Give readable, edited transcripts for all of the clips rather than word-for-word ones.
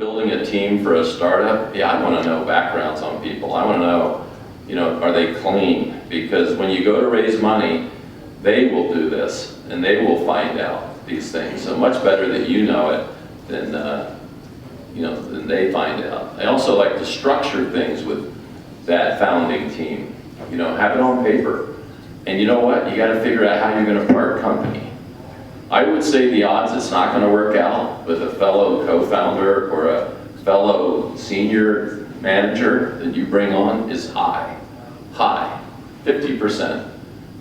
building a team for a startup, yeah, I want to know backgrounds on people. I want to know, are they clean? Because when you go to raise money, they will do this, and they will find out these things. So much better that you know it than, than they find out. I also like to structure things with that founding team. Have it on paper. And you know what? You got to figure out how you're going to part company. I would say the odds it's not going to work out with a fellow co-founder or a fellow senior manager that you bring on is high. 50%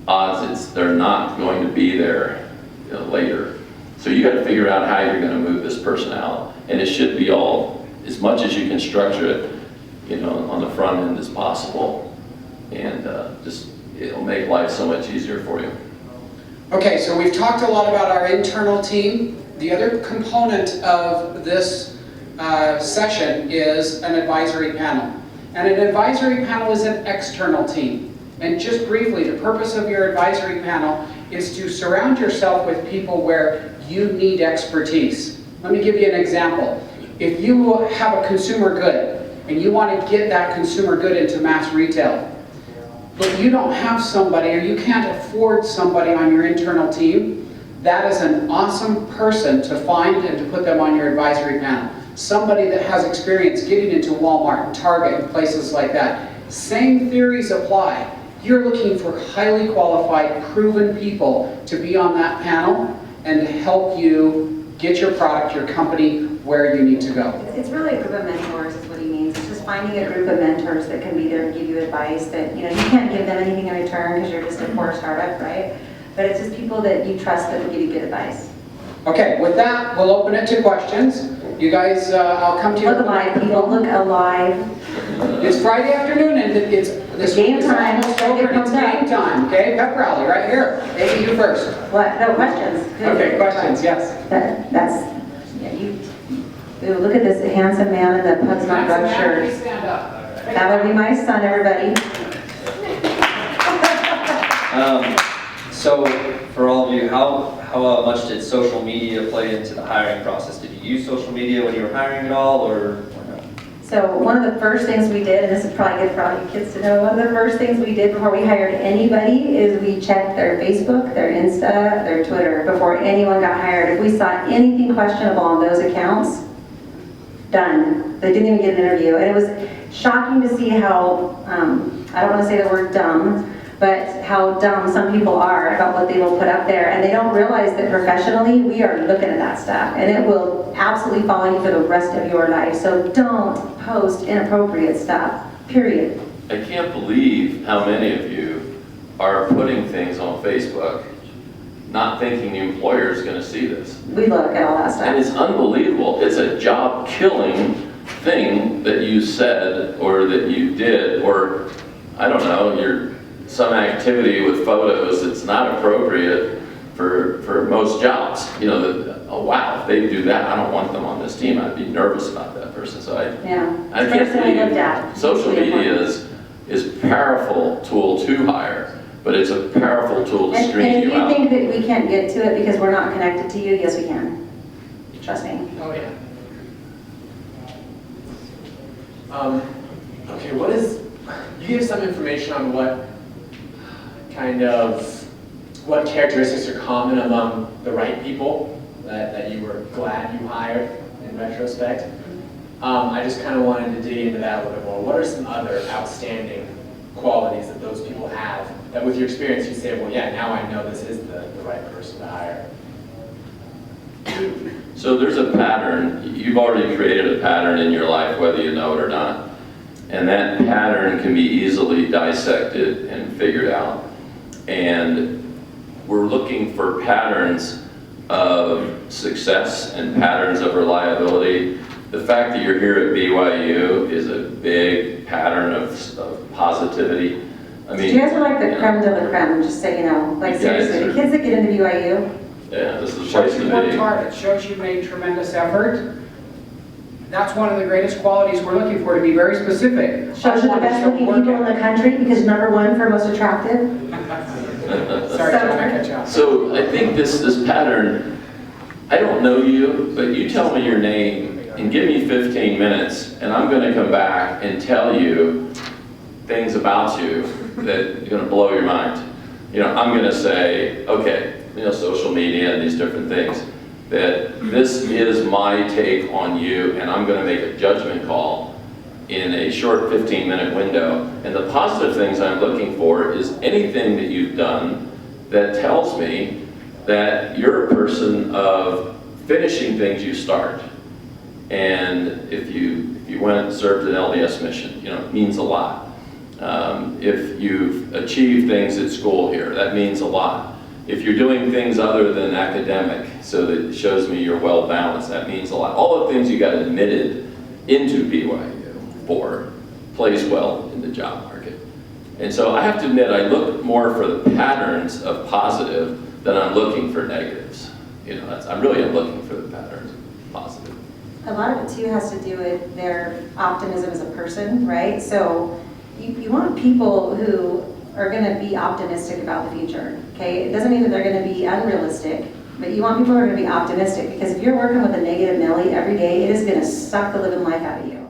odds they're not going to be there later. So you got to figure out how you're going to move this person out, and it should be all, as much as you can structure it, on the front end as possible, and it'll make life so much easier for you. Okay, so we've talked a lot about our internal team. The other component of this session is an advisory panel. And an advisory panel is an external team. And just briefly, the purpose of your advisory panel is to surround yourself with people where you need expertise. Let me give you an example. If you have a consumer good and you want to get that consumer good into mass retail, but you don't have somebody, or you can't afford somebody on your internal team, that is an awesome person to find and to put them on your advisory panel. Somebody that has experience getting into Walmart and Target and places like that. Same theories apply. You're looking for highly qualified, proven people to be on that panel and to help you get your product, your company, where you need to go. It's really a group of mentors is what he means. It's just finding a group of mentors that can be there and give you advice that, you can't give them anything in return because you're just a poor startup, right? But it's just people that you trust that will give you good advice. Okay, with that, we'll open it to questions. You guys, I'll come to you. Look alive, people, look alive. It's Friday afternoon and it's game time. Almost over and it's game time, okay? Pep rally right here. Maybe you first. What? No, questions. Good. Okay, questions, yes. Ooh, look at this handsome man in the Pub's Not Drug shirt. Stand up. That would be my son, everybody. So, for all of you, how much did social media play into the hiring process? Did you use social media when you were hiring at all, or no? So one of the first things we did, and this is probably good for all you kids to know, one of the first things we did before we hired anybody is we checked their Facebook, their Insta, their Twitter before anyone got hired. If we saw anything questionable on those accounts, done. They didn't even get an interview. And it was shocking to see how, I don't want to say the word dumb, but how dumb some people are about what they will put up there. And they don't realize that professionally, we are looking at that stuff. And it will absolutely follow you for the rest of your life. So don't post inappropriate stuff, period. I can't believe how many of you are putting things on Facebook not thinking the employer is going to see this. We look at all that stuff. And it's unbelievable. It's a job-killing thing that you said or that you did, or I don't know, some activity with photos that's not appropriate for most jobs. Oh wow, if they do that, I don't want them on this team. I'd be nervous about that person. So I can't believe social media is a powerful tool to hire. But it's a powerful tool to screen you out. And if you think that we can't get to it because we're not connected to you, yes we can. Trust me. Oh yeah. Okay, you gave some information on what characteristics are common among the right people that you were glad you hired in retrospect. I just kind of wanted to dig into that a little bit more. What are some other outstanding qualities that those people have that with your experience you say, well, yeah, now I know this is the right person to hire? So there's a pattern. You've already created a pattern in your life, whether you know it or not. And that pattern can be easily dissected and figured out. And we're looking for patterns of success and patterns of reliability. The fact that you're here at BYU is a big pattern of positivity. I mean, you guys are like the creme de la creme, just so you know. Like seriously, the kids that get into BYU. Yeah, this is the Shows place you to worked be. hard. It shows you made tremendous effort. That's one of the greatest qualities we're looking for, to be very specific. Shows you the best looking people in the country because #1 for most attractive. Sorry, John, I cut you off. So I think this pattern, I don't know you, but you tell me your name and give me 15 minutes, and I'm gonna come back and tell you things about you that are gonna blow your mind. You know, I'm gonna say, okay, you know, social media and these different things, that this is my take on you, and I'm gonna make a judgment call in a short 15-minute window. And the positive things I'm looking for is anything that you've done that tells me that you're a person of finishing things you start. And if you went and served an LDS mission, you know, it means a lot. If you've achieved things at school here, that means a lot. If you're doing things other than academic, so that it shows me you're well balanced, that means a lot. All the things you got admitted into BYU for plays well in the job market. And so I have to admit, I look more for the patterns of positive than I'm looking for negatives. You know, I'm really looking for the patterns of positive. A lot of it too has to do with their optimism as a person, right? So you want people who are going to be optimistic about the future, okay? It doesn't mean that they're going to be unrealistic, but you want people who are going to be optimistic, because if you're working with a negative Nelly every day, it is going to suck the living life out of you.